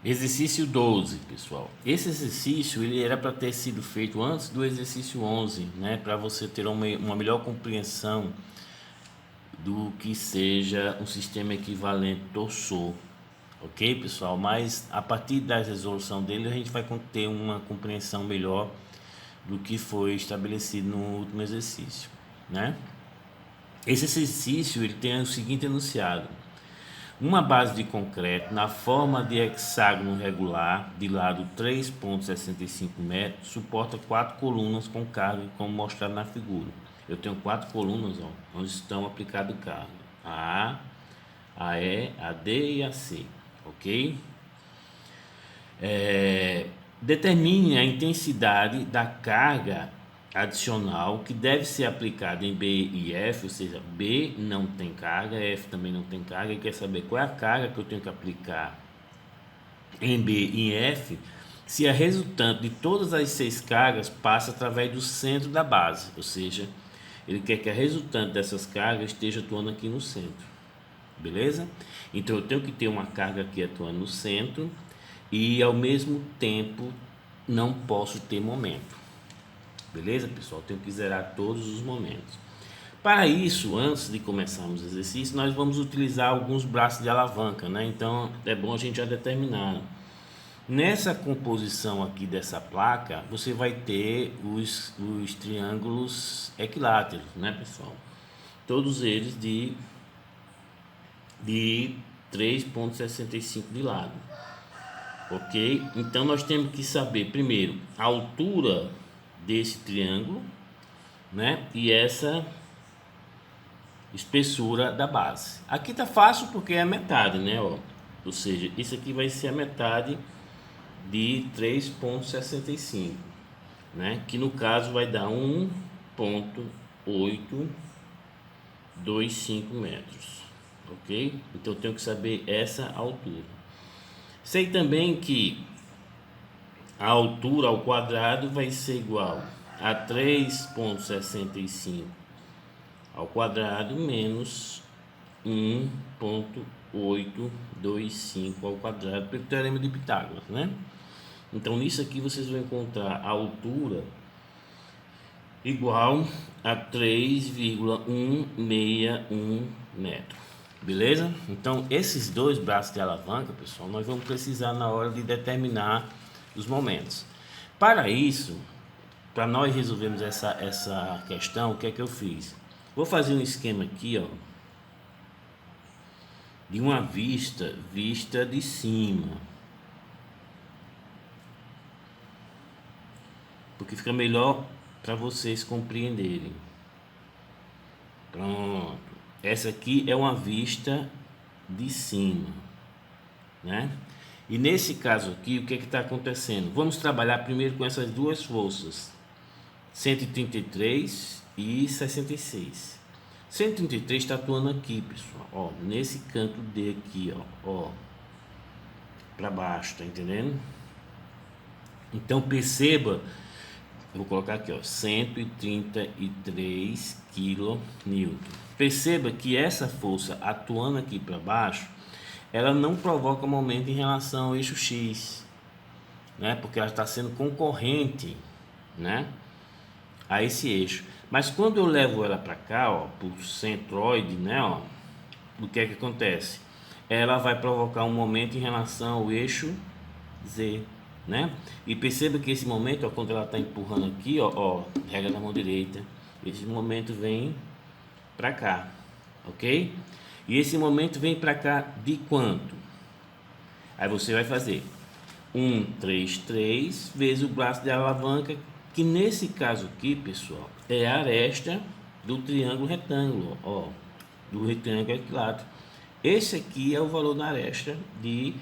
Exercício 12, pessoal. Esse exercício ele era para ter sido feito antes do exercício 11, né? Para você ter uma melhor compreensão do que seja um sistema equivalente torçor, ok, pessoal? Mas a partir da resolução dele a gente vai ter uma compreensão melhor do que foi estabelecido no último exercício, né? Esse exercício ele tem o seguinte enunciado: uma base de concreto na forma de hexágono regular de lado 3,65 metros suporta 4 colunas com carga, como mostrado na figura. Eu tenho 4 colunas, ó, onde estão aplicadas carga: a A, a E, a D e a C, ok? Determine a intensidade da carga adicional que deve ser aplicada em B e F, ou seja, B não tem carga, F também não tem carga, e quer saber qual é a carga que eu tenho que aplicar em B e em F, se a resultante de todas as 6 cargas passa através do centro da base, ou seja, ele quer que a resultante dessas cargas esteja atuando aqui no centro, beleza? Então eu tenho que ter uma carga aqui atuando no centro e ao mesmo tempo não posso ter momento. Beleza, pessoal? Tenho que zerar todos os momentos. Para isso, antes de começarmos o exercício, nós vamos utilizar alguns braços de alavanca, né? Então, é bom a gente já determinar. Nessa composição aqui dessa placa, você vai ter os triângulos equiláteros, né, pessoal? Todos eles de 3,65 de lado. Ok? Então, nós temos que saber, primeiro, a altura desse triângulo, né? E essa espessura da base. Aqui tá fácil porque é a metade, né? Ó. Ou seja, isso aqui vai ser a metade de 3,65, né? Que no caso vai dar 1,825 metros, ok? Então eu tenho que saber essa altura. Sei também que a altura ao quadrado vai ser igual a 3,65 ao quadrado menos 1,825 ao quadrado pelo teorema de Pitágoras, né? Então nisso aqui vocês vão encontrar a altura igual a 3,161 metro, beleza? Então esses dois braços de alavanca, pessoal, nós vamos precisar na hora de determinar os momentos. Para isso, para nós resolvermos essa questão, o que é que eu fiz? Vou fazer um esquema aqui, ó, de uma vista de cima, porque fica melhor para vocês compreenderem. Pronto, essa aqui é uma vista de cima, né? E nesse caso aqui, o que é que está acontecendo? Vamos trabalhar primeiro com essas duas forças, 133 e 66. 133 está atuando aqui, pessoal, ó, nesse canto D aqui, ó, para baixo, tá entendendo? Então perceba, eu vou colocar aqui, ó, 133 kN. Perceba que essa força atuando aqui para baixo, ela não provoca momento em relação ao eixo X, né? Porque ela está sendo concorrente, né, a esse eixo. Mas quando eu levo ela para cá, ó, para o centroide, né, ó, o que é que acontece? Ela vai provocar um momento em relação ao eixo Z, né? E perceba que esse momento, ó, quando ela está empurrando aqui, ó, regra da mão direita, esse momento vem para cá, ok? E esse momento vem para cá de quanto? Aí você vai fazer 133 vezes o braço de alavanca, que nesse caso aqui, pessoal, é a aresta do triângulo retângulo, ó, do retângulo equilátero. Esse aqui é o valor da aresta de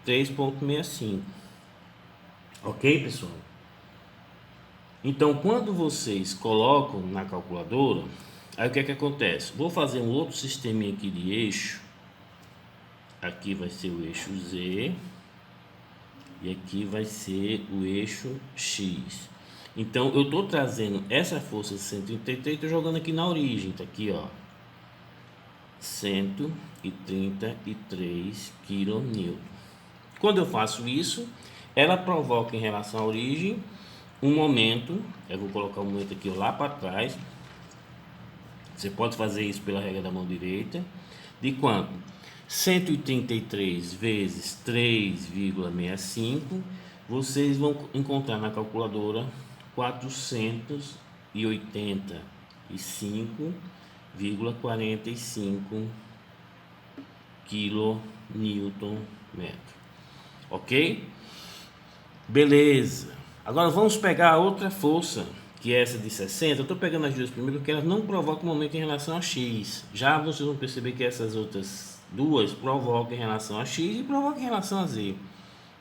3,65. Ok, pessoal? Então, quando vocês colocam na calculadora, aí o que é que acontece? Vou fazer um outro sisteminha aqui de eixo. Aqui vai ser o eixo Z e aqui vai ser o eixo X. Então, eu estou trazendo essa força de 133, estou jogando aqui na origem, tá aqui, ó, 133 kN. Quando eu faço isso, ela provoca em relação à origem um momento, eu vou colocar o momento aqui lá para trás, você pode fazer isso pela regra da mão direita, de quanto? 133 vezes 3,65, vocês vão encontrar na calculadora 485,45 kN/m. Ok? Beleza. Agora vamos pegar a outra força, que é essa de 60. Eu estou pegando as duas primeiro porque elas não provocam momento em relação a x. Já vocês vão perceber que essas outras duas provocam em relação a x e provocam em relação a z.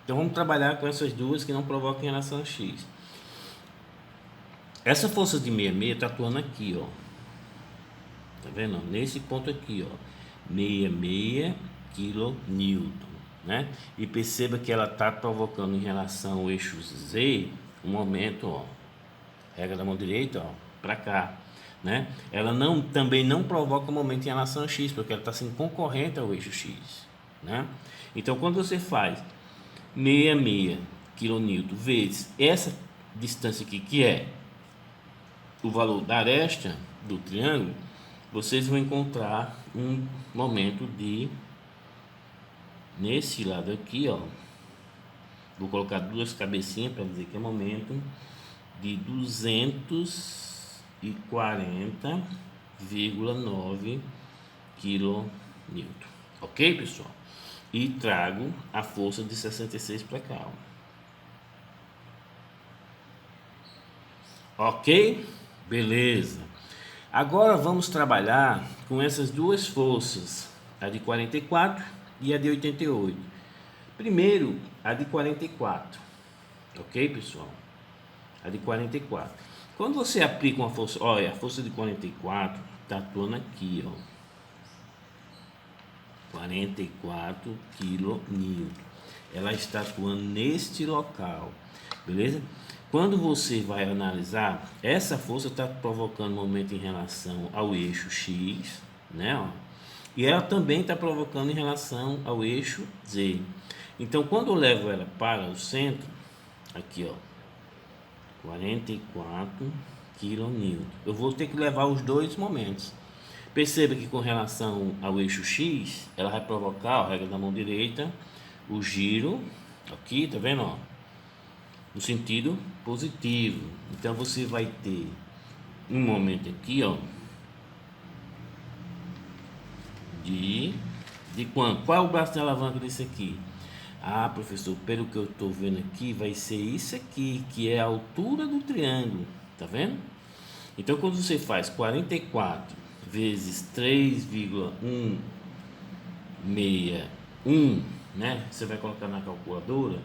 Então vamos trabalhar com essas duas que não provocam em relação a x. Essa força de 66 está atuando aqui, ó. Tá vendo? Nesse ponto aqui, ó. 66 kN, né? E perceba que ela está provocando em relação ao eixo Z um momento, ó. Regra da mão direita, ó, para cá, né? Ela também não provoca momento em relação a x, porque ela está sendo concorrente ao eixo x, né? Então, quando você faz 66 kN vezes essa distância aqui, que é o valor da aresta do triângulo, vocês vão encontrar um momento de, nesse lado aqui, ó, vou colocar duas cabecinhas para dizer que é momento de 240,9 kN. Ok, pessoal? E trago a força de 66 para cá, ó. Ok? Beleza. Agora vamos trabalhar com essas duas forças, a de 44 e a de 88. Primeiro, a de 44. Ok, pessoal? A de 44. Quando você aplica uma força, olha, a força de 44 está atuando aqui, ó. 44 kN. Ela está atuando neste local, beleza? Quando você vai analisar, essa força está provocando momento em relação ao eixo X, né? Ó, e ela também está provocando em relação ao eixo Z. Então, quando eu levo ela para o centro, aqui, ó, 44 kN, eu vou ter que levar os dois momentos. Perceba que com relação ao eixo X, ela vai provocar, a regra da mão direita, o giro, aqui, tá vendo, ó, no sentido positivo. Então você vai ter um momento aqui, ó, de quanto? Qual é o braço de alavanca desse aqui? Ah, professor, pelo que eu estou vendo aqui, vai ser isso aqui, que é a altura do triângulo, tá vendo? Então, quando você faz 44 vezes 3,161, né? Você vai colocar na calculadora,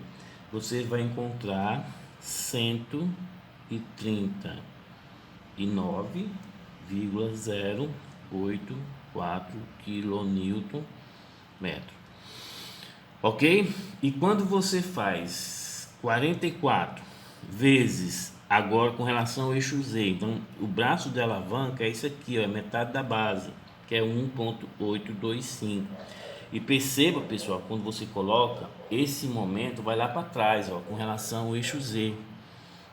você vai encontrar 139,084 kN/m. Ok? E quando você faz 44 vezes, agora com relação ao eixo Z, então o braço de alavanca é isso aqui, ó, é metade da base, que é 1,825. E perceba, pessoal, quando você coloca, esse momento vai lá para trás, ó, com relação ao eixo Z,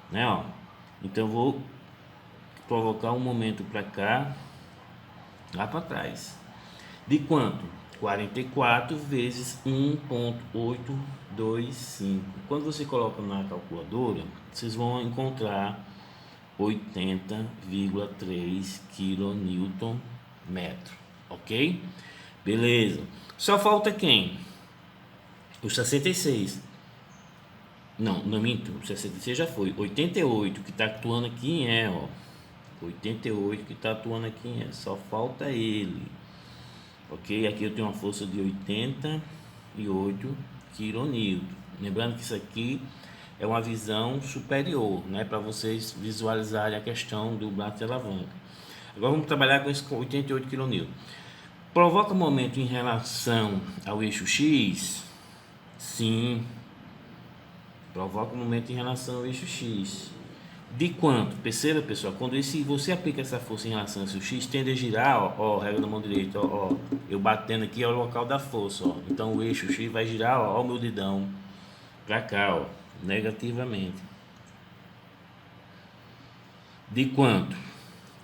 né, ó. Então eu vou provocar um momento para cá, lá para trás. De quanto? 44 vezes 1,825. Quando você coloca na calculadora, vocês vão encontrar 80,3 kN/m. Ok? Beleza. Só falta quem? O 66. Não minto. O 66 já foi. 88 que está atuando aqui em E, ó. 88 que está atuando aqui em E. Só falta ele. Ok? Aqui eu tenho uma força de 88 kN. Lembrando que isso aqui é uma visão superior, né? Para vocês visualizarem a questão do braço de alavanca. Agora vamos trabalhar com esse 88 kN. Provoca momento em relação ao eixo X? Sim. Provoca momento em relação ao eixo X. De quanto? Perceba, pessoal, quando você aplica essa força em relação ao seu x, tende a girar, ó, regra da mão direita, ó, eu batendo aqui é o local da força, ó. Então o eixo x vai girar, ó, o meu dedão pra cá, ó, negativamente. De quanto?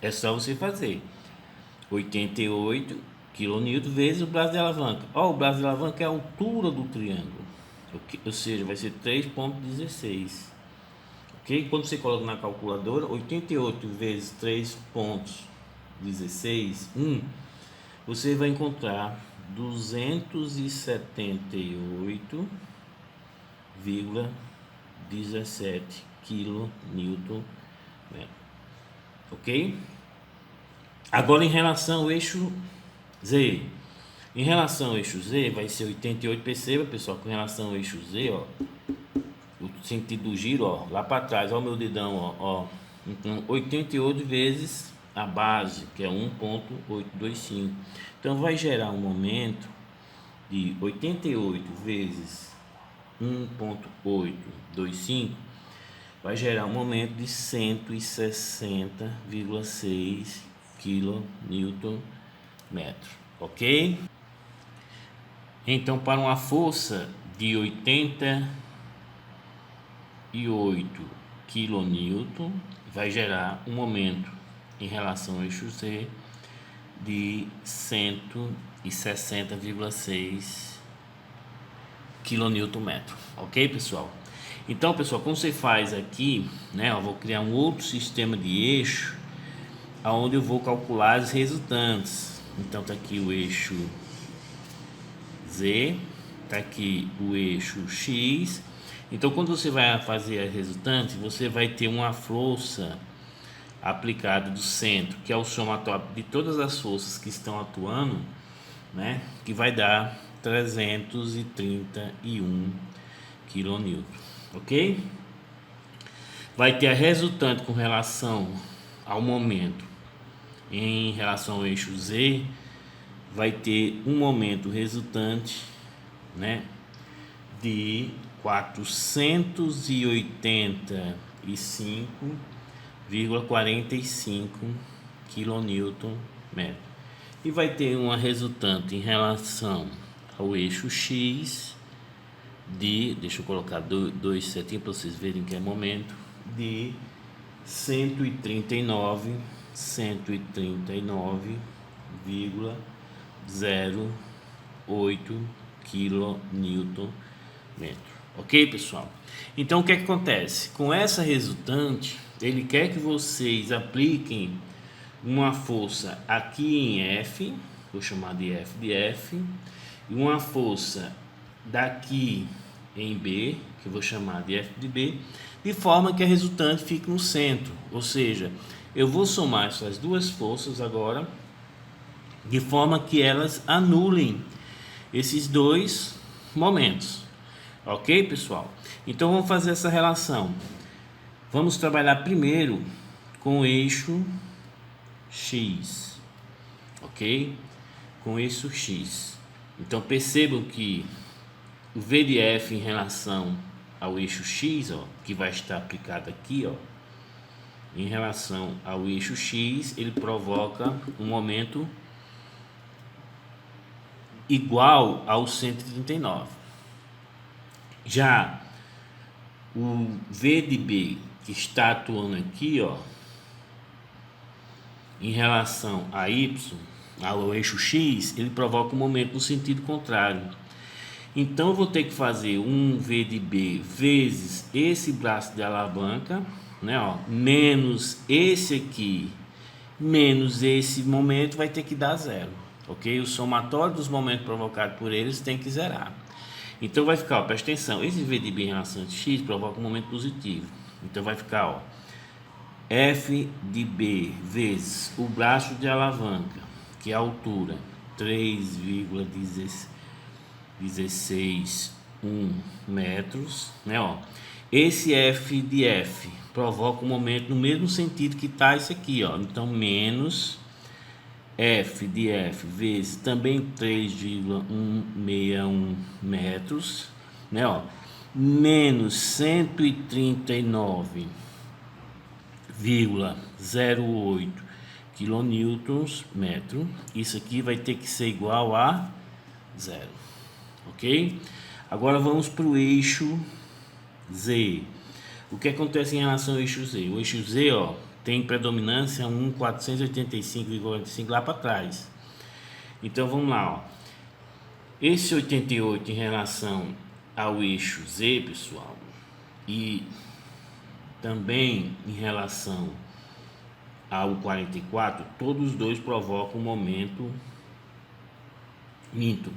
É só você fazer 88 kN vezes o braço de alavanca. Ó, o braço de alavanca é a altura do triângulo, ou seja, vai ser 3,16. Ok? Quando você coloca na calculadora, 88 vezes 3,16, você vai encontrar 278,17 kN. Ok? Agora em relação ao eixo Z. Em relação ao eixo Z, vai ser 88. Perceba, pessoal, com relação ao eixo Z, ó, o sentido do giro, ó, lá para trás, ó, o meu dedão, ó. Então, 88 vezes a base, que é 1,825. Então, vai gerar um momento de 88 vezes 1,825, vai gerar um momento de 160,6 kN, ok? Então, para uma força de 88 kN, vai gerar um momento em relação ao eixo Z de 160,6 kN, ok, pessoal? Então, pessoal, como você faz aqui, né, eu vou criar um outro sistema de eixo aonde eu vou calcular as resultantes. Então tá aqui o eixo Z, tá aqui o eixo X. Então quando você vai fazer a resultante, você vai ter uma força aplicada do centro, que é o somatório de todas as forças que estão atuando, né, que vai dar 331 kN, ok? Vai ter a resultante com relação ao momento em relação ao eixo Z, vai ter um momento resultante, né, de 485,45 kN, e vai ter uma resultante em relação ao eixo X de, deixa eu colocar dois setinhos para vocês verem que é momento, de 139,08 kN. Ok, pessoal? Então o que é que acontece? Com essa resultante, ele quer que vocês apliquem uma força aqui em F, vou chamar de F, e uma força daqui em B, que eu vou chamar de F de B, de forma que a resultante fique no centro. Ou seja, eu vou somar essas duas forças agora, de forma que elas anulem esses dois momentos. Ok, pessoal? Então vamos fazer essa relação. Vamos trabalhar primeiro com o eixo X, ok? Com o eixo X. Então percebam que o V de F em relação ao eixo X, ó, que vai estar aplicado aqui, ó, em relação ao eixo X, ele provoca um momento igual ao 139. Já o V de B, que está atuando aqui, ó, em relação a Y, ao eixo X, ele provoca um momento no sentido contrário. Então eu vou ter que fazer um V de B vezes esse braço de alavanca, né, ó, menos esse aqui, menos esse momento, vai ter que dar zero, ok? O somatório dos momentos provocados por eles tem que zerar. Então vai ficar, ó, presta atenção, esse V de B em relação a X provoca um momento positivo. Então vai ficar, ó, F de B vezes o braço de alavanca, que é a altura 3,16 metros, né, ó. Esse F de F provoca um momento no mesmo sentido que tá esse aqui, ó. Então menos F de F vezes também 3,161 metros, né, ó, menos 139 0,08 quilonewtons metro. Isso aqui vai ter que ser igual a 0, ok? Agora vamos para o eixo Z. O que acontece em relação ao eixo Z? O eixo Z, ó, tem predominância 1.485,45 lá para trás. Então vamos lá, ó. Esse 88 em relação ao eixo Z, pessoal, e também em relação ao 44, todos os dois provocam um momento minto.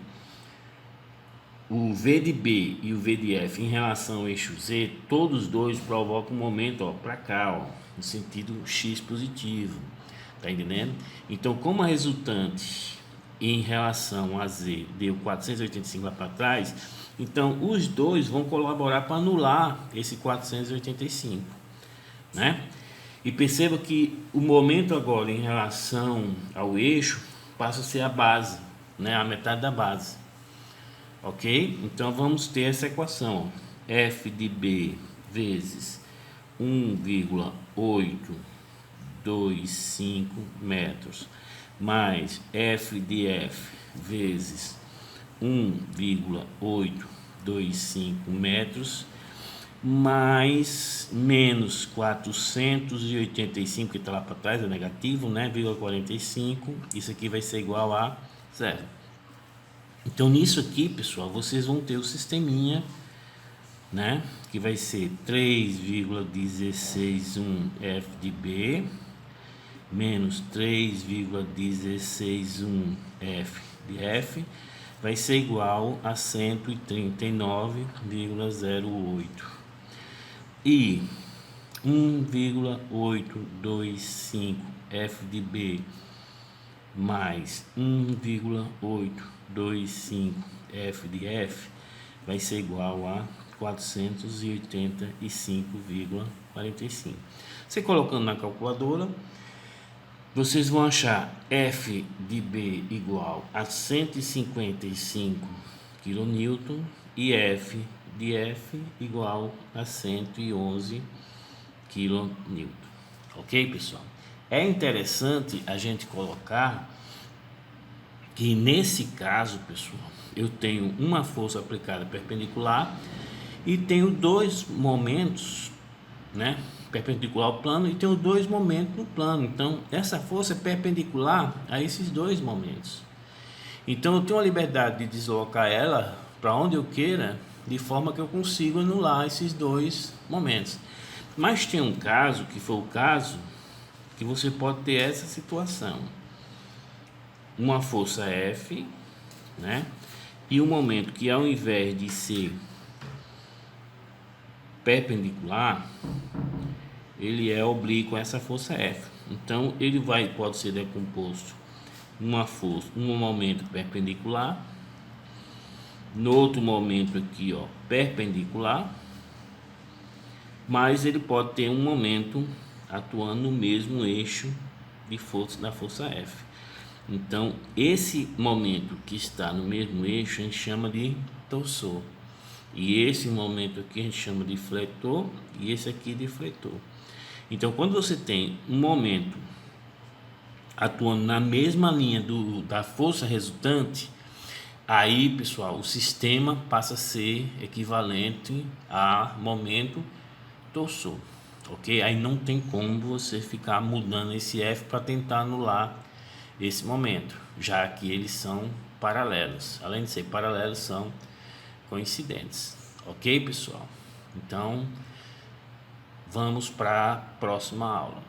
O V de B e o V de F em relação ao eixo Z, todos os dois provocam um momento, ó, para cá, ó, no sentido X positivo, tá entendendo? Então, como a resultante em relação a Z deu 485 lá para trás, então os dois vão colaborar para anular esse 485, né? E perceba que o momento agora em relação ao eixo passa a ser a base, né? A metade da base, ok? Então vamos ter essa equação, F de B vezes 1,825 metros mais F de F vezes 1,825 metros mais menos 485, que está lá para trás, é negativo, né, 0,45, isso aqui vai ser igual a 0. Então nisso aqui, pessoal, vocês vão ter o sisteminha, né, que vai ser 3,161 F de B menos 3,161 F de F vai ser igual a 139,08 e 1,825 F de B mais 1,825 F de F vai ser igual a 485,45. Você colocando na calculadora, vocês vão achar F de B igual a 155 kN e F de F igual a 111 kN. Ok, pessoal? É interessante a gente colocar que nesse caso, pessoal, eu tenho uma força aplicada perpendicular e tenho dois momentos, né, perpendicular ao plano, e tenho dois momentos no plano. Então essa força é perpendicular a esses dois momentos. Então eu tenho a liberdade de deslocar ela para onde eu queira, de forma que eu consigo anular esses dois momentos. Mas tem um caso, que foi o caso, que você pode ter essa situação: uma força F, né, e um momento que, ao invés de ser perpendicular, ele é oblíquo a essa força F. Então ele pode ser decomposto numa força, num momento perpendicular, no outro momento aqui, ó, perpendicular, mas ele pode ter um momento atuando no mesmo eixo de força da força F. Então esse momento que está no mesmo eixo a gente chama de torsor, e esse momento aqui a gente chama de fletor, e esse aqui de fletor. Então quando você tem um momento atuando na mesma linha da força resultante, aí, pessoal, o sistema passa a ser equivalente a momento torsor, ok? Aí não tem como você ficar mudando esse F para tentar anular esse momento, já que eles são paralelos. Além de ser paralelos, são coincidentes, ok, pessoal? Então vamos para a próxima aula.